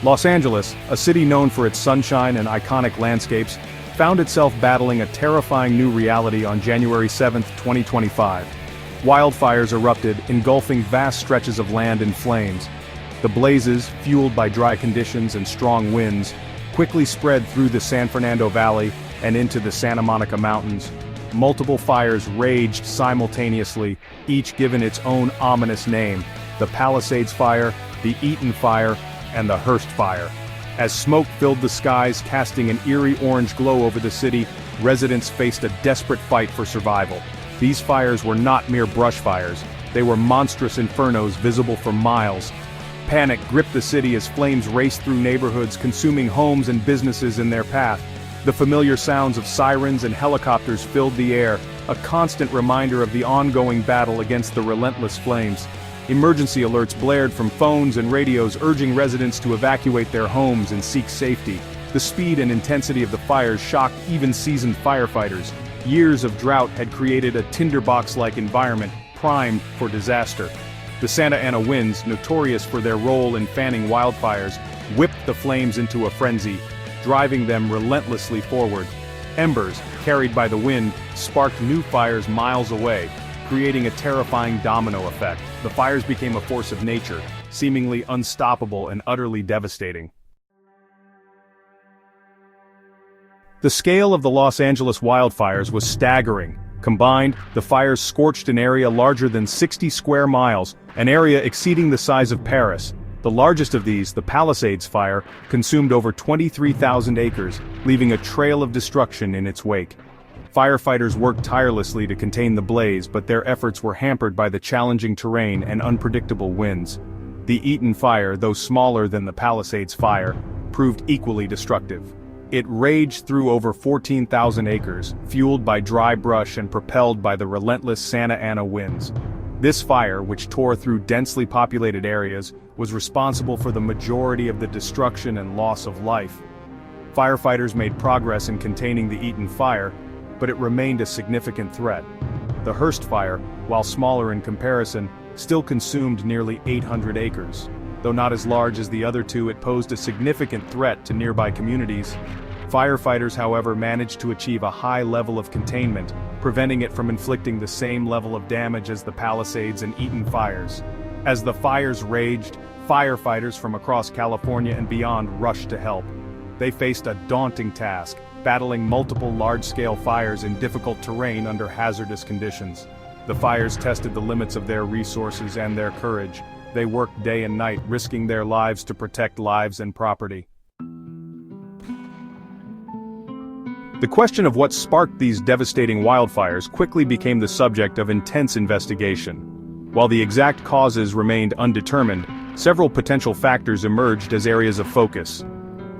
Los Angeles, a city known for its sunshine and iconic landscapes, found itself battling a terrifying new reality on January 7, 2025. Wildfires erupted, engulfing vast stretches of land in flames. The blazes, fueled by dry conditions and strong winds, quickly spread through the San Fernando Valley and into the Santa Monica Mountains. Multiple fires raged simultaneously, each given its own ominous name: the Palisades Fire, the Eaton Fire, and the Hearst Fire. As smoke filled the skies, casting an eerie orange glow over the city, residents faced a desperate fight for survival. These fires were not mere brush fires, they were monstrous infernos visible for miles. Panic gripped the city as flames raced through neighborhoods, consuming homes and businesses in their path. The familiar sounds of sirens and helicopters filled the air, a constant reminder of the ongoing battle against the relentless flames. Emergency alerts blared from phones and radios, urging residents to evacuate their homes and seek safety. The speed and intensity of the fires shocked even seasoned firefighters. Years of drought had created a tinderbox-like environment, primed for disaster. The Santa Ana winds, notorious for their role in fanning wildfires, whipped the flames into a frenzy, driving them relentlessly forward. Embers, carried by the wind, sparked new fires miles away, creating a terrifying domino effect. The fires became a force of nature, seemingly unstoppable and utterly devastating. The scale of the Los Angeles wildfires was staggering. Combined, the fires scorched an area larger than 60 square miles, an area exceeding the size of Paris. The largest of these, the Palisades Fire, consumed over 23,000 acres, leaving a trail of destruction in its wake. Firefighters worked tirelessly to contain the blaze, but their efforts were hampered by the challenging terrain and unpredictable winds. The Eaton Fire, though smaller than the Palisades Fire, proved equally destructive. It raged through over 14,000 acres, fueled by dry brush and propelled by the relentless Santa Ana winds. This fire, which tore through densely populated areas, was responsible for the majority of the destruction and loss of life. Firefighters made progress in containing the Eaton Fire, but it remained a significant threat. The Hearst Fire, while smaller in comparison, still consumed nearly 800 acres. Though not as large as the other two, it posed a significant threat to nearby communities. Firefighters, however, managed to achieve a high level of containment, preventing it from inflicting the same level of damage as the Palisades and Eaton fires. As the fires raged, firefighters from across California and beyond rushed to help. They faced a daunting task, battling multiple large-scale fires in difficult terrain under hazardous conditions. The fires tested the limits of their resources and their courage. They worked day and night, risking their lives to protect lives and property. The question of what sparked these devastating wildfires quickly became the subject of intense investigation. While the exact causes remained undetermined, several potential factors emerged as areas of focus.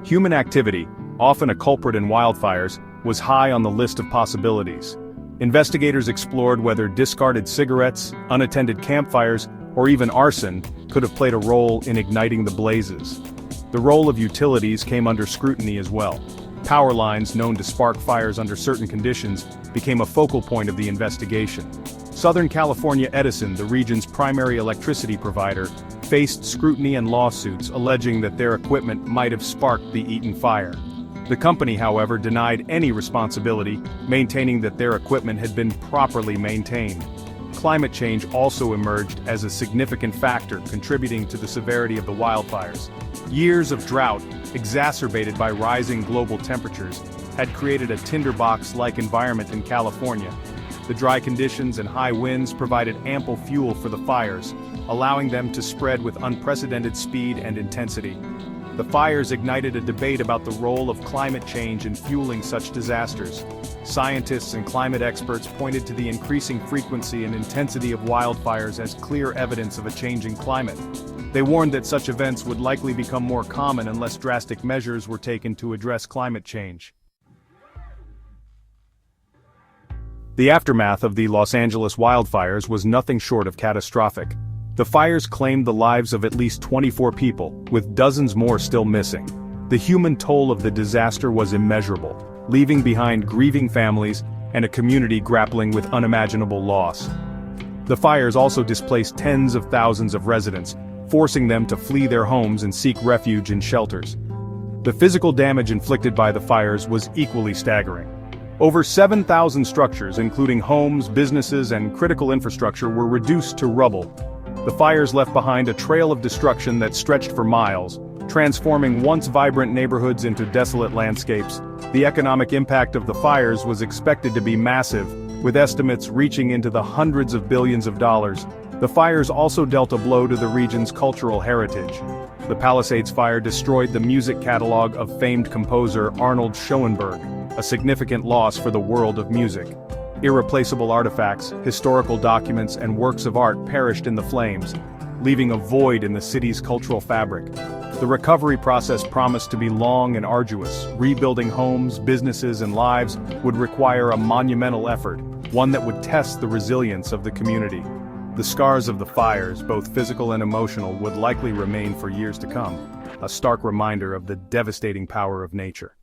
Human activity, often a culprit in wildfires, was high on the list of possibilities. Investigators explored whether discarded cigarettes, unattended campfires, or even arson could have played a role in igniting the blazes. The role of utilities came under scrutiny as well. Power lines, known to spark fires under certain conditions, became a focal point of the investigation. Southern California Edison, the region's primary electricity provider, faced scrutiny and lawsuits alleging that their equipment might have sparked the Eaton Fire. The company, however, denied any responsibility, maintaining that their equipment had been properly maintained. Climate change also emerged as a significant factor contributing to the severity of the wildfires. Years of drought, exacerbated by rising global temperatures, had created a tinderbox-like environment in California. The dry conditions and high winds provided ample fuel for the fires, allowing them to spread with unprecedented speed and intensity. The fires ignited a debate about the role of climate change in fueling such disasters. Scientists and climate experts pointed to the increasing frequency and intensity of wildfires as clear evidence of a changing climate. They warned that such events would likely become more common unless drastic measures were taken to address climate change. The aftermath of the Los Angeles wildfires was nothing short of catastrophic. The fires claimed the lives of at least 24 people, with dozens more still missing. The human toll of the disaster was immeasurable, leaving behind grieving families and a community grappling with unimaginable loss. The fires also displaced tens of thousands of residents, forcing them to flee their homes and seek refuge in shelters. The physical damage inflicted by the fires was equally staggering. Over 7,000 structures, including homes, businesses, and critical infrastructure, were reduced to rubble. The fires left behind a trail of destruction that stretched for miles, transforming once vibrant neighborhoods into desolate landscapes. The economic impact of the fires was expected to be massive, with estimates reaching into the hundreds of billions of dollars. The fires also dealt a blow to the region's cultural heritage. The Palisades fire destroyed the music catalog of famed composer Arnold Schoenberg, a significant loss for the world of music. Irreplaceable artifacts, historical documents, and works of art perished in the flames, leaving a void in the city's cultural fabric. The recovery process promised to be long and arduous. Rebuilding homes, businesses, and lives would require a monumental effort, one that would test the resilience of the community. The scars of the fires, both physical and emotional, would likely remain for years to come, a stark reminder of the devastating power of nature.